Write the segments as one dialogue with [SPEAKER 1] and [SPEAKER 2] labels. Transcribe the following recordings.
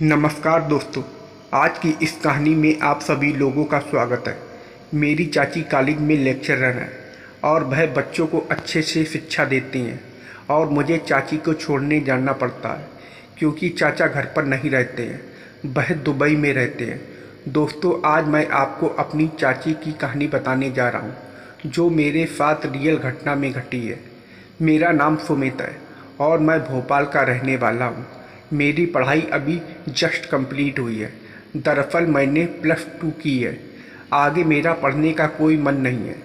[SPEAKER 1] नमस्कार दोस्तों। आज की इस कहानी में आप सभी लोगों का स्वागत है। मेरी चाची कॉलेज में लेक्चरर हैं और वह बच्चों को अच्छे से शिक्षा देती हैं और मुझे चाची को छोड़ने जाना पड़ता है क्योंकि चाचा घर पर नहीं रहते हैं, वह दुबई में रहते हैं। दोस्तों, आज मैं आपको अपनी चाची की कहानी बताने जा रहा हूँ जो मेरे साथ रियल घटना में घटी है। मेरा नाम सुमित है और मैं भोपाल का रहने वाला हूँ। मेरी पढ़ाई अभी जस्ट कंप्लीट हुई है। दरअसल मैंने +2 की है। आगे मेरा पढ़ने का कोई मन नहीं है।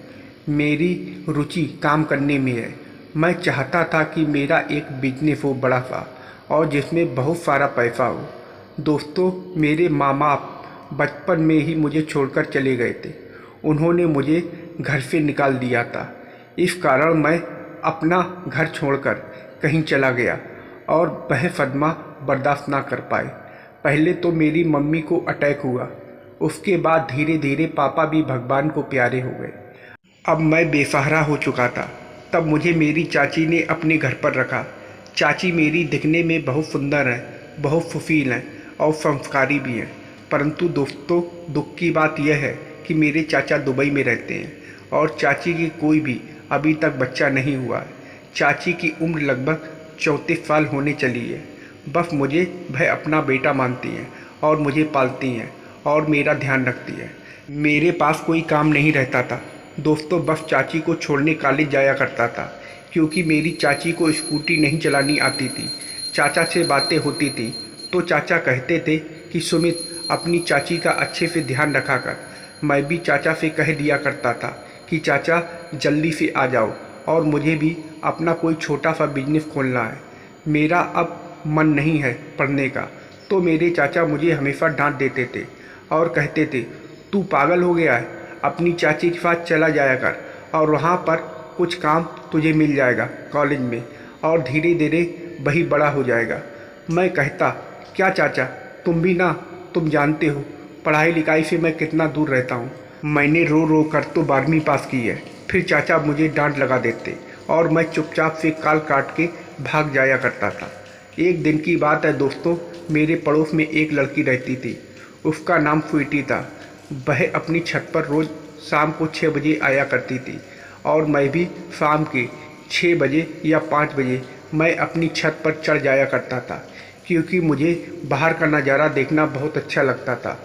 [SPEAKER 1] मेरी रुचि काम करने में है। मैं चाहता था कि मेरा एक बिजनेस हो बड़ा सा और जिसमें बहुत सारा पैसा हो। दोस्तों, मेरे मामा बचपन में ही मुझे छोड़कर चले गए थे। उन्होंने मुझे घर से निकाल दिया था। इस कारण मैं अपना घर छोड़कर कहीं चला गया और वह सदमा बर्दाश्त ना कर पाए। पहले तो मेरी मम्मी को अटैक हुआ, उसके बाद धीरे धीरे पापा भी भगवान को प्यारे हो गए। अब मैं बेसहारा हो चुका था। तब मुझे मेरी चाची ने अपने घर पर रखा। चाची मेरी दिखने में बहुत सुंदर है, बहुत सुशील हैं और संस्कारी भी हैं। परंतु दोस्तों, दुख की बात यह है कि मेरे चाचा दुबई में रहते हैं और चाची की कोई भी अभी तक बच्चा नहीं हुआ है। चाची की उम्र लगभग 34 साल होने चली है। बस मुझे वह अपना बेटा मानती हैं और मुझे पालती हैं और मेरा ध्यान रखती है। मेरे पास कोई काम नहीं रहता था दोस्तों, बस चाची को छोड़ने कॉलेज जाया करता था क्योंकि मेरी चाची को स्कूटी नहीं चलानी आती थी। चाचा से बातें होती थी तो चाचा कहते थे कि सुमित, अपनी चाची का अच्छे से ध्यान रखा कर। मैं भी चाचा से कह दिया करता था कि चाचा जल्दी से आ जाओ और मुझे भी अपना कोई छोटा सा बिजनेस खोलना है। मेरा अब मन नहीं है पढ़ने का, तो मेरे चाचा मुझे हमेशा डांट देते थे और कहते थे, तू पागल हो गया है, अपनी चाची के साथ चला जाया कर और वहाँ पर कुछ काम तुझे मिल जाएगा कॉलेज में और धीरे धीरे वही बड़ा हो जाएगा। मैं कहता, क्या चाचा, तुम भी ना, तुम जानते हो पढ़ाई लिखाई से मैं कितना दूर रहता हूँ। मैंने रो रो कर तो 12वीं पास की है। फिर चाचा मुझे डांट लगा देते और मैं चुपचाप से काल काट के भाग जाया करता था। एक दिन की बात है दोस्तों, मेरे पड़ोस में एक लड़की रहती थी। उसका नाम स्वीटी था। वह अपनी छत पर रोज़ शाम को 6 बजे आया करती थी और मैं भी शाम के 6 बजे या 5 बजे मैं अपनी छत पर चढ़ जाया करता था क्योंकि मुझे बाहर का नज़ारा देखना बहुत अच्छा लगता था।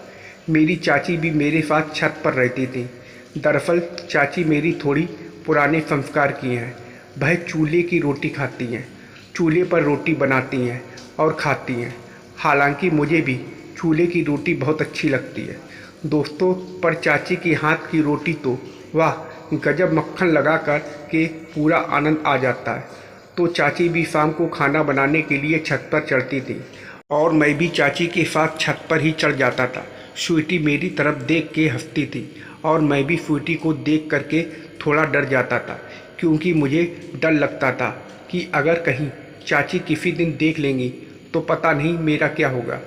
[SPEAKER 1] मेरी चाची भी मेरे साथ छत पर रहती थी। दरअसल चाची मेरी थोड़ी पुराने संस्कार की हैं। वह चूल्हे की रोटी खाती हैं, चूल्हे पर रोटी बनाती हैं और खाती हैं। हालांकि मुझे भी चूल्हे की रोटी बहुत अच्छी लगती है दोस्तों, पर चाची के हाथ की रोटी तो वाह, गजब मक्खन लगा कर के पूरा आनंद आ जाता है। तो चाची भी शाम को खाना बनाने के लिए छत पर चढ़ती थी और मैं भी चाची के साथ छत पर ही चढ़ जाता था। स्वीटी मेरी तरफ देख के हंसती थी और मैं भी स्वीटी को देख करके थोड़ा डर जाता था क्योंकि मुझे डर लगता था कि अगर कहीं चाची किसी दिन देख लेंगी तो पता नहीं मेरा क्या होगा।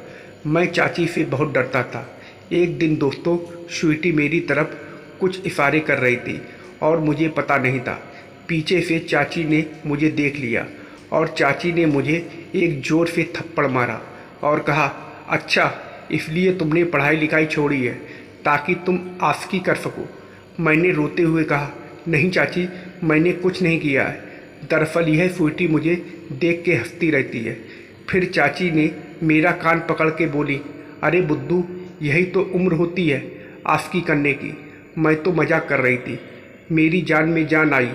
[SPEAKER 1] मैं चाची से बहुत डरता था। एक दिन दोस्तों, स्वीटी मेरी तरफ कुछ इशारे कर रही थी और मुझे पता नहीं था। पीछे से चाची ने मुझे देख लिया और चाची ने मुझे एक ज़ोर से थप्पड़ मारा और कहा, अच्छा इसलिए तुमने पढ़ाई लिखाई छोड़ी है ताकि तुम आशिकी कर सको। मैंने रोते हुए कहा, नहीं चाची, मैंने कुछ नहीं किया है। दरअसल यह स्वीटी मुझे देख के हंसती रहती है। फिर चाची ने मेरा कान पकड़ के बोली, अरे बुद्धू, यही तो उम्र होती है आशिकी करने की। मैं तो मजाक कर रही थी। मेरी जान में जान आई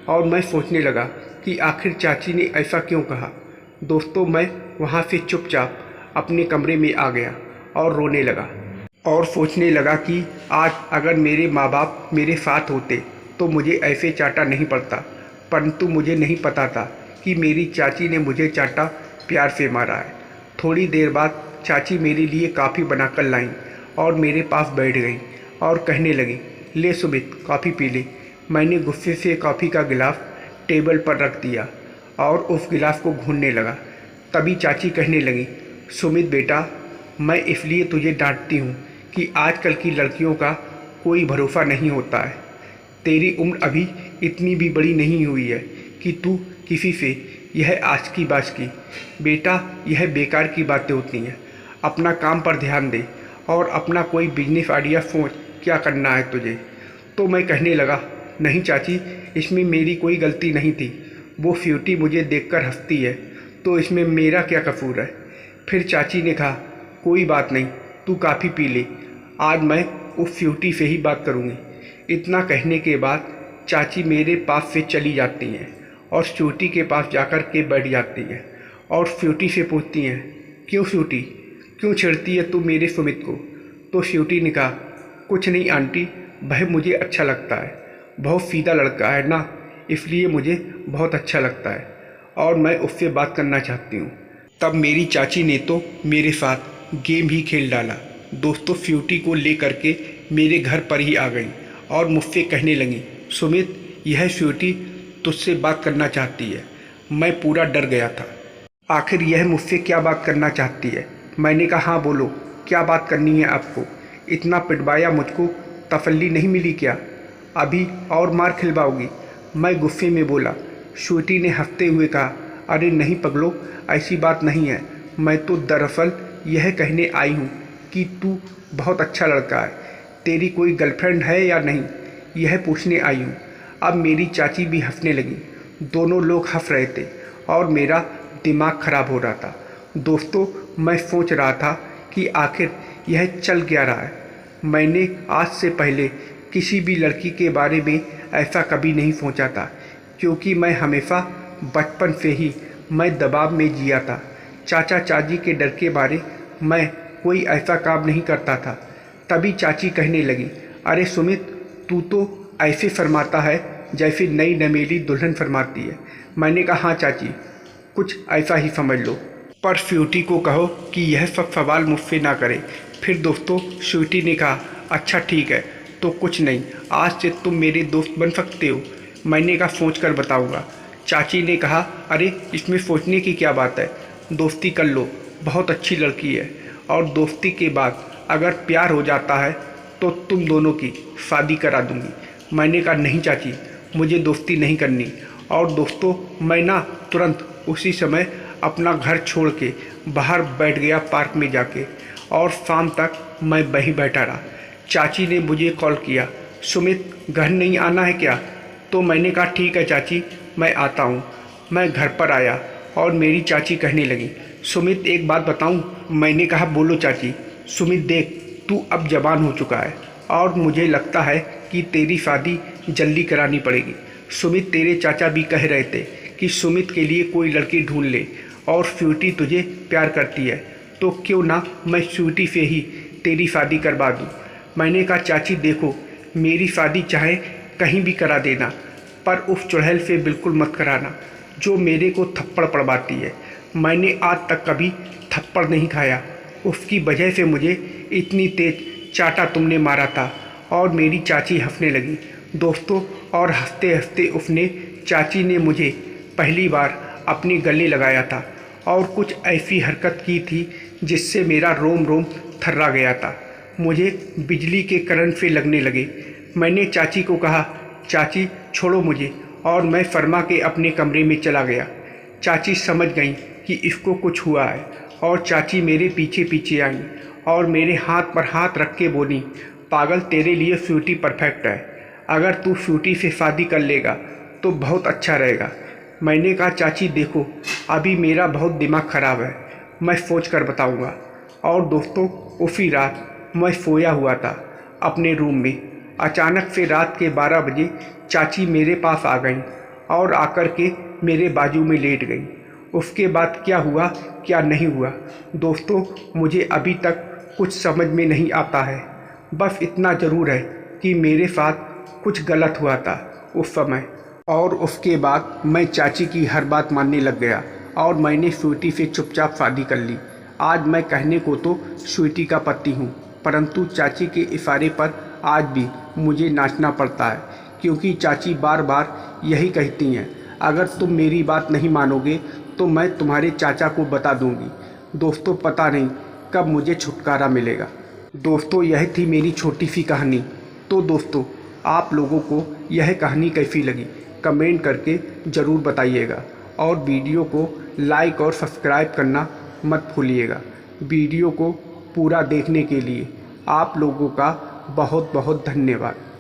[SPEAKER 1] और मैं सोचने लगा कि आखिर चाची ने ऐसा क्यों कहा। दोस्तों, मैं वहाँ से चुपचाप अपने कमरे में आ गया और रोने लगा और सोचने लगा कि आज अगर मेरे माँ बाप मेरे साथ होते तो मुझे ऐसे चाटा नहीं पड़ता। परंतु मुझे नहीं पता था कि मेरी चाची ने मुझे चाटा प्यार से मारा है। थोड़ी देर बाद चाची मेरे लिए कॉफ़ी बनाकर लाईं और मेरे पास बैठ गई और कहने लगी, ले सुमित, कॉफ़ी पी ले। मैंने गुस्से से कॉफ़ी का गिलास टेबल पर रख दिया और उस गिलास को घूरने लगा। तभी चाची कहने लगी, सुमित बेटा, मैं इसलिए तुझे डांटती हूँ कि आजकल की लड़कियों का कोई भरोसा नहीं होता है। तेरी उम्र अभी इतनी भी बड़ी नहीं हुई है कि तू किसी से यह आशिकी बाशिकी। बेटा, यह बेकार की बातें होती हैं। अपना काम पर ध्यान दे और अपना कोई बिजनेस आइडिया सोच, क्या करना है तुझे। तो मैं कहने लगा, नहीं चाची, इसमें मेरी कोई गलती नहीं थी। वो स्वीटी मुझे देखकर हंसती है, तो इसमें मेरा क्या कसूर है। फिर चाची ने कहा, कोई बात नहीं, तू काफ़ी पी ले, आज मैं उस स्वीटी से ही बात करूँगी। इतना कहने के बाद चाची मेरे पास से चली जाती हैं और स्वीटी के पास जाकर के बैठ जाती हैं और स्वीटी से पूछती हैं, क्यों स्वीटी, क्यों छेड़ती है तू मेरे सुमित को। तो स्वीटी ने कहा, कुछ नहीं आंटी, वह मुझे अच्छा लगता है, बहुत सीधा लड़का है ना, इसलिए मुझे बहुत अच्छा लगता है और मैं उससे बात करना चाहती हूँ। तब मेरी चाची ने तो मेरे साथ गेम ही खेल डाला। दोस्तों स्वीटी को ले करके मेरे घर पर ही आ गई और मुझसे कहने लगी, सुमित, यह स्वीटी तुझसे बात करना चाहती है। मैं पूरा डर गया था, आखिर यह मुझसे क्या बात करना चाहती है। मैंने कहा, हाँ बोलो, क्या बात करनी है आपको। इतना पिटवाया मुझको, तसल्ली नहीं मिली क्या, अभी और मार खिलवाओगी। मैं गुस्से में बोला। स्वीटी ने हंसते हुए कहा, अरे नहीं पगलो, ऐसी बात नहीं है, मैं तो दरअसल यह कहने आई हूँ कि तू बहुत अच्छा लड़का है, तेरी कोई गर्लफ्रेंड है या नहीं, यह पूछने आई हूँ। अब मेरी चाची भी हंसने लगी। दोनों लोग हंस रहे थे और मेरा दिमाग खराब हो रहा था। दोस्तों मैं सोच रहा था कि आखिर यह चल क्या रहा है। मैंने आज से पहले किसी भी लड़की के बारे में ऐसा कभी नहीं सोचा था, क्योंकि मैं हमेशा बचपन से ही मैं दबाव में जिया था। चाचा चाची के डर के बारे मैं कोई ऐसा काम नहीं करता था। तभी चाची कहने लगी, अरे सुमित, तू तो ऐसे फरमाता है जैसे नई नवेली दुल्हन फरमाती है। मैंने कहा, हाँ चाची, कुछ ऐसा ही समझ लो, पर स्वीटी को कहो कि यह सब सवाल मुझसे ना करे। फिर दोस्तों स्वीटी ने कहा, अच्छा ठीक है, तो कुछ नहीं, आज से तुम मेरे दोस्त बन सकते हो। मैंने कहा, सोच कर बताऊँगा। चाची ने कहा, अरे इसमें सोचने की क्या बात है, दोस्ती कर लो, बहुत अच्छी लड़की है, और दोस्ती के बाद अगर प्यार हो जाता है तो तुम दोनों की शादी करा दूँगी। मैंने कहा, नहीं चाची, मुझे दोस्ती नहीं करनी। और दोस्तों मैं ना तुरंत उसी समय अपना घर छोड़ के बाहर बैठ गया पार्क में जाके, और शाम तक मैं वहीं बैठा रहा। चाची ने मुझे कॉल किया, सुमित घर नहीं आना है क्या। तो मैंने कहा, ठीक है चाची, मैं आता हूँ। मैं घर पर आया और मेरी चाची कहने लगी, सुमित एक बात बताऊँ। मैंने कहा, बोलो चाची। सुमित देख, तू अब जवान हो चुका है और मुझे लगता है कि तेरी शादी जल्दी करानी पड़ेगी। सुमित, तेरे चाचा भी कह रहे थे कि सुमित के लिए कोई लड़की ढूंढ ले, और स्वीटी तुझे प्यार करती है, तो क्यों ना मैं स्वीटी से ही तेरी शादी करवा दूँ। मैंने कहा, चाची देखो, मेरी शादी चाहे कहीं भी करा देना, पर उस चुड़ैल से बिल्कुल मत कराना जो मेरे को थप्पड़ पड़वाती है। मैंने आज तक कभी थप्पड़ नहीं खाया, उसकी वजह से मुझे इतनी तेज चाटा तुमने मारा था। और मेरी चाची हंसने लगी दोस्तों, और हंसते हंसते उसने, चाची ने मुझे पहली बार अपने गले लगाया था और कुछ ऐसी हरकत की थी जिससे मेरा रोम रोम थर्रा गया था। मुझे बिजली के करंट से लगने लगे। मैंने चाची को कहा, चाची छोड़ो मुझे, और मैं फरमा के अपने कमरे में चला गया। चाची समझ गई कि इसको कुछ हुआ है, और चाची मेरे पीछे पीछे आई और मेरे हाथ पर हाथ रख के बोली, पागल, तेरे लिए स्वीटी परफेक्ट है, अगर तू स्वीटी से शादी कर लेगा तो बहुत अच्छा रहेगा। मैंने कहा, चाची देखो, अभी मेरा बहुत दिमाग ख़राब है, मैं सोच कर बताऊँगा। और दोस्तों उसी रात मैं सोया हुआ था अपने रूम में। अचानक से रात के 12 बजे चाची मेरे पास आ गई और आकर के मेरे बाजू में लेट गई। उसके बाद क्या हुआ क्या नहीं हुआ दोस्तों, मुझे अभी तक कुछ समझ में नहीं आता है। बस इतना ज़रूर है कि मेरे साथ कुछ गलत हुआ था उस समय, और उसके बाद मैं चाची की हर बात मानने लग गया और मैंने स्वीटी से चुपचाप शादी कर ली। आज मैं कहने को तो स्वीटी का पति हूँ, परंतु चाची के इशारे पर आज भी मुझे नाचना पड़ता है, क्योंकि चाची बार बार यही कहती हैं, अगर तुम मेरी बात नहीं मानोगे तो मैं तुम्हारे चाचा को बता दूंगी। दोस्तों पता नहीं कब मुझे छुटकारा मिलेगा। दोस्तों यह थी मेरी छोटी सी कहानी। तो दोस्तों आप लोगों को यह कहानी कैसी लगी कमेंट करके ज़रूर बताइएगा, और वीडियो को लाइक और सब्सक्राइब करना मत भूलिएगा। वीडियो को पूरा देखने के लिए आप लोगों का बहुत बहुत धन्यवाद।